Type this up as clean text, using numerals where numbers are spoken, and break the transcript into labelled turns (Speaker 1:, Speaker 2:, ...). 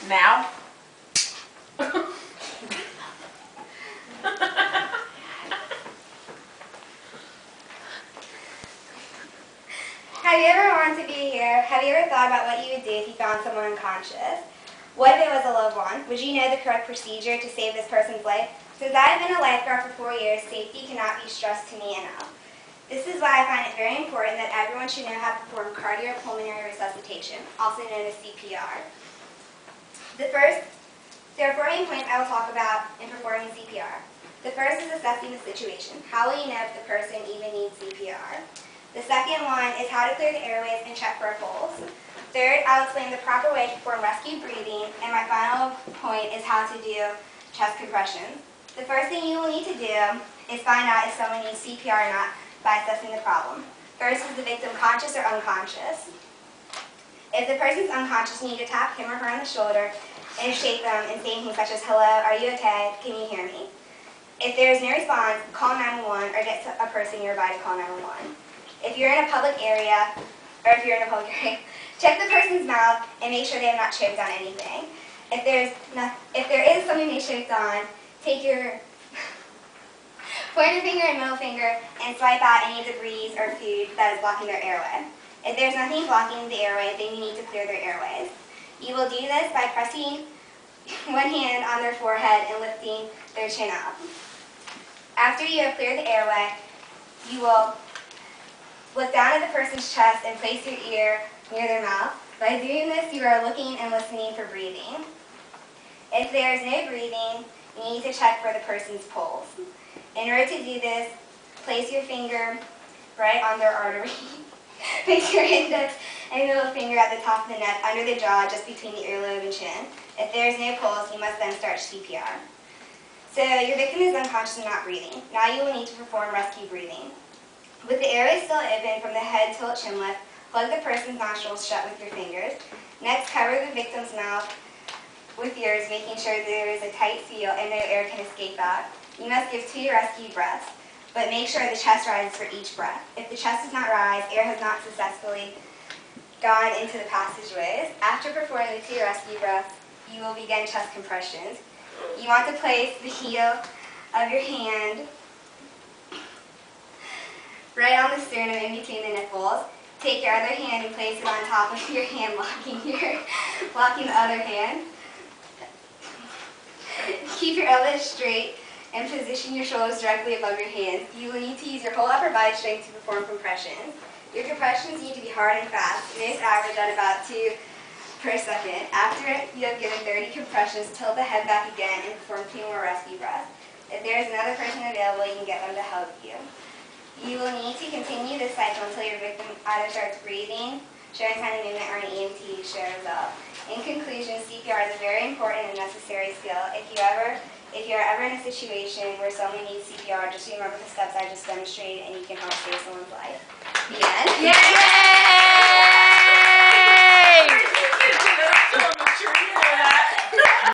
Speaker 1: Now?
Speaker 2: Have you ever wanted to be here? Have you ever thought about what you would do if you found someone unconscious? What if it was a loved one? Would you know the correct procedure to save this person's life? Since I have been a lifeguard for 4 years, safety cannot be stressed to me enough. This is why I find it very important that everyone should know how to perform cardiopulmonary resuscitation, also known as CPR. There are 4 main points I will talk about in performing CPR. The first is assessing the situation. How will you know if the person even needs CPR? The second one is how to clear the airways and check for a pulse. Third, I'll explain the proper way to perform rescue breathing, and my final point is how to do chest compressions. The first thing you will need to do is find out if someone needs CPR or not by assessing the problem. First, is the victim conscious or unconscious? If the person's unconscious, you need to tap him or her on the shoulder and shake them and say things such as, "Hello, are you okay? Can you hear me?" If there is no response, call 911 or get a person nearby to call 911. If you're in a public area, check the person's mouth and make sure they have not choked on anything. If there is something they choked on, take your pointer finger and middle finger and swipe out any debris or food that is blocking their airway. If there's nothing blocking the airway, then you need to clear their airways. You will do this by pressing one hand on their forehead and lifting their chin up. After you have cleared the airway, you will look down at the person's chest and place your ear near their mouth. By doing this, you are looking and listening for breathing. If there is no breathing, you need to check for the person's pulse. In order to do this, place your finger right on their artery. Place your index and middle finger at the top of the neck, under the jaw, just between the earlobe and chin. If there is no pulse, you must then start CPR. So your victim is unconscious and not breathing. Now you will need to perform rescue breathing. With the airway still open from the head till chin lift, plug the person's nostrils shut with your fingers. Next, cover the victim's mouth with yours, making sure there is a tight seal and no air can escape out. You must give 2 rescue breaths, but make sure the chest rises for each breath. If the chest does not rise, air has not successfully gone into the passageways. After performing the 2 rescue breaths, you will begin chest compressions. You want to place the heel of your hand right on the sternum in between the nipples. Take your other hand and place it on top of your hand, locking the other hand. Keep your elbows straight and position your shoulders directly above your hands. You will need to use your whole upper body strength to perform compressions. Your compressions need to be hard and fast, most average at about 2 per second. After you have given 30 compressions, tilt the head back again and perform 2 more rescue breaths. If there is another person available, you can get them to help you. You will need to continue this cycle until your victim either starts breathing, showing sign of movement, or an EMT shows up. In conclusion, CPR is a very important and necessary skill. If you are ever in a situation where someone needs CPR, just remember the steps I just demonstrated and you can help save someone's life. The end. Yay!